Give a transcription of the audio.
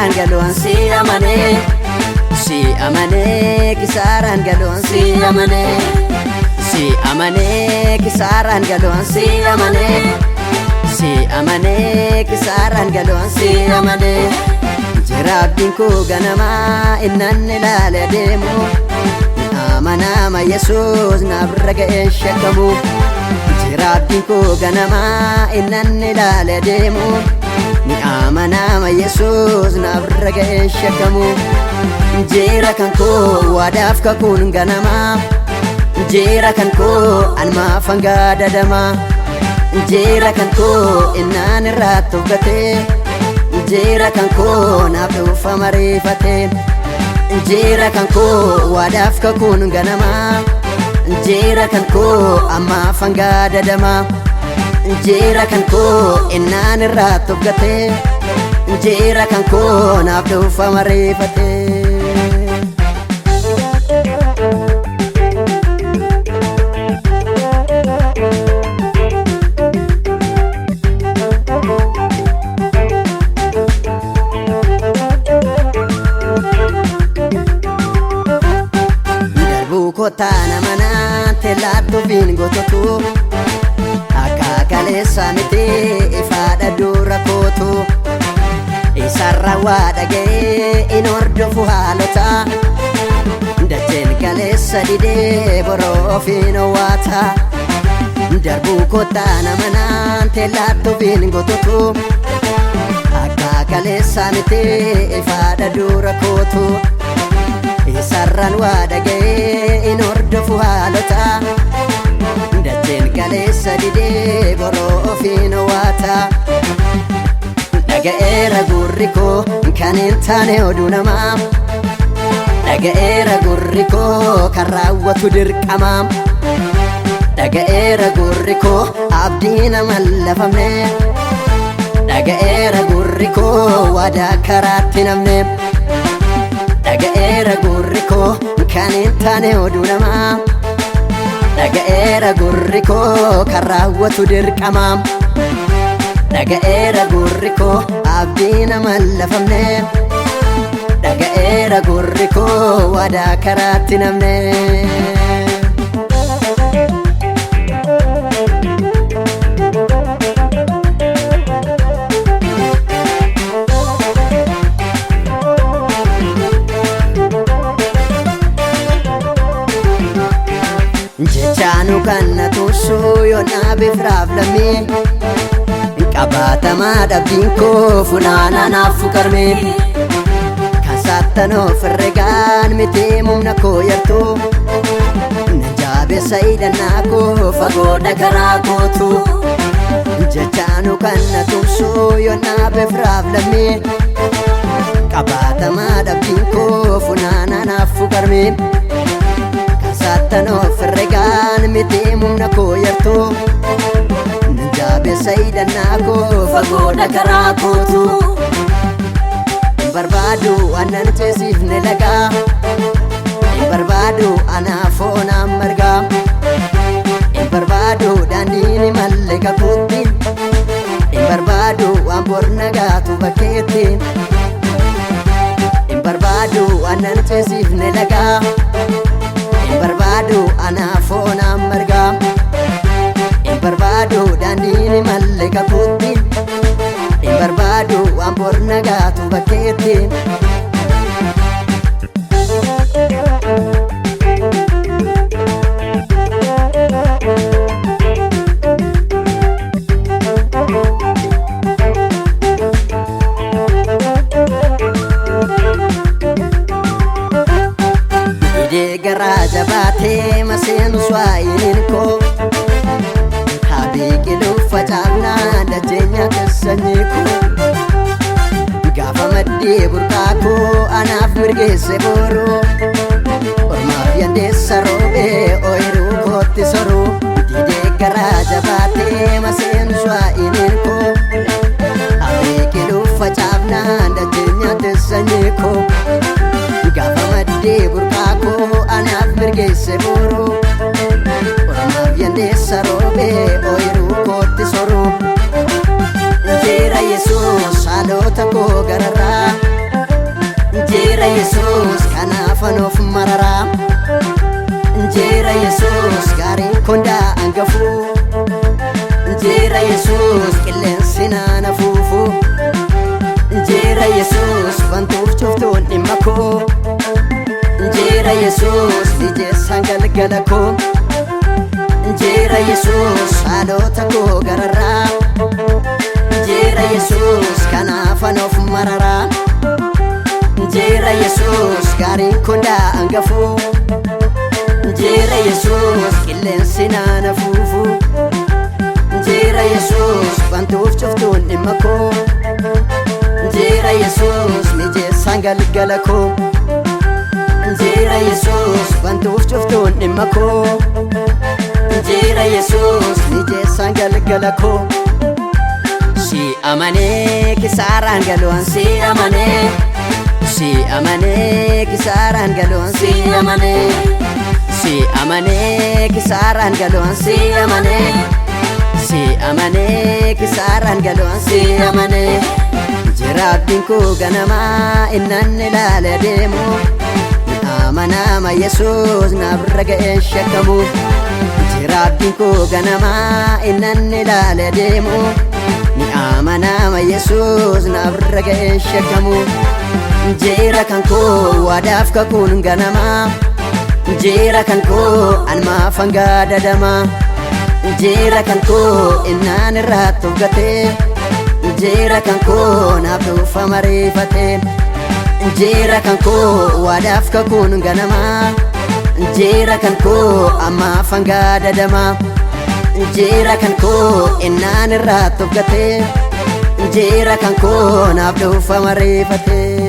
kisaaran galoon si amanee kisaaran galoon si amanee kisaaran galoon si amanee kisaaran galoon si amanee jiraabbiin koo ganamaa innan ilaale deemu amanama Yesuus naaf raga'ee shakkamu jiraabbiin koo ganamaa innan ilaale deemu ni amanama Yesuus naaf raga'ee shakkamu jeera kan koo waadaaf kakuun ganamaa jeera kan koo anmaaf hangaa dadamaa jeera kan koo innaan irraa tuffatee jeera kan koo naaf dhufa mariifatee jeera kan koo waadaaf kakuun ganamaa jeera kan koo ammaaf hangaa dadamaa jeera kan koo innaan irraa tuffatee jeera kan koo naaf dhufa mariifatee Kotana mana telatu bingo totu akakale samite ifada dura kotu isarra wadage inordo fuhalota dajen kale sadide boro fino wata darbu kotana mana telatu bingo totu akakale samite ifada dura kotu isarran wadage inordofu halota dajen kaleessa didee boroo ofiino waata dhaga'eera gurri koo kan hin taane oduu namaa dhaga'eera gurri koo kan raawwatu dirqamaa dhaga'eera gurri koo abdii nama lafamne dhaga'eera gurri koo waadaa karaatti namne dhaga'eera gurri koo kan hin taane oduu namaa dhaga'eera gurri koo kan raawwatu dirqamaa dhaga'eera gurri koo abdii nama lafamne dhaga'eera gurri koo waadaa karaatti namne jechaanu kanna tuusuu yoonaa bifraaf lammee qabaatamaa dhabbiin koo funaana naaf fukarmee kasaattanoof herregaan mitee mumna koo yartuu na jaabeessa hidhannaa koo fagoodha karaa kootu jechaanu kanna tuusuu yoonaa bifraaf lammee qabaatamaa dhabbiin koo funaana naaf fukarmee Satanof regaan mitee mumna koo yartuu Ninjaabeessa hidhannaa koo fagoodha karaa kootu Barbaadu annan ceesifne lagaa Barbaadu anaaf oonaan margaa Barbaadu daandiin malle kakuutti Barbaadu waan bor nagaatu bakkeetti Barbaadu annan ceesifne lagaa barbaadu anaaf oonaan margaa barbaadu daandiin malle kakuutti barbaadu waan bor nagaatu bakkeetti garaa jabaatee maseenu swaayiin koo habiiqiluuf facaafnaa dajeenya keessanyii koo gaafa maddee burqaa koo anaaf mirgeesse booroo ormaaf yandeessa roobee ooyiruu kootti soruu didee garaa jabaatee maseenu swaayiin koo habiiqiluuf facaafnaa dajeenya keessanyii koo gaafa maddee burqaa koo anaaf mirgeesse booroo ormaaf yandeessa roobee ooyiruu kootti soruu jeera Yesuus haalota koo gararraa Injera Yesus kanafan of mararaa Injera Yesus gaarii kondaa angafuu Injera Yesus qilleensi naana fuufuu Injera Yesus bantuuf cuftuun dhimma koo Injera Yesus lijeessaan galgala koo Injera Yesus haalota koo gararraa Injera Yesus kanaafan of mararaa Injera Yesus gaarii kondaa angafuu Injera Yesus qilleensi naana fuufuu Injera Yesus bantuuf cuftuun dhimma koo Injera Yesus lijeessaan galgala koo Injera Yesus bantuuf cuftuun dhimma koo Injera Yesus lijeessaan galgala koo Si amanee kisaaraan galoon si amanee Si amanee kisaaraan galoon si amanee Si amanee kisaaraan galoon si amanee Si amanee kisaaraan galoon si amanee Jiraabbiin koo ganamaa innan ilaale deemu Amanama Yesus na bira ga'een shakkamu Jiraabbiin koo ganamaa innan ilaale deemu Amanama Yesus na bira ga'een shakkamu Injera kan koo waadaaf kakuun ganamaa Injera kan koo anmaafan gaadadamaa Injera kan koo innaan irraatti ufgatee Injera kan koo naaf dhufa mareeffatee Injera kan koo waadaaf kakuun ganamaa Injera kan koo ammaafan gaadadamaa Injera kan koo innaan irraatti ufgatee Injera kan koo naaf dhufa mareeffatee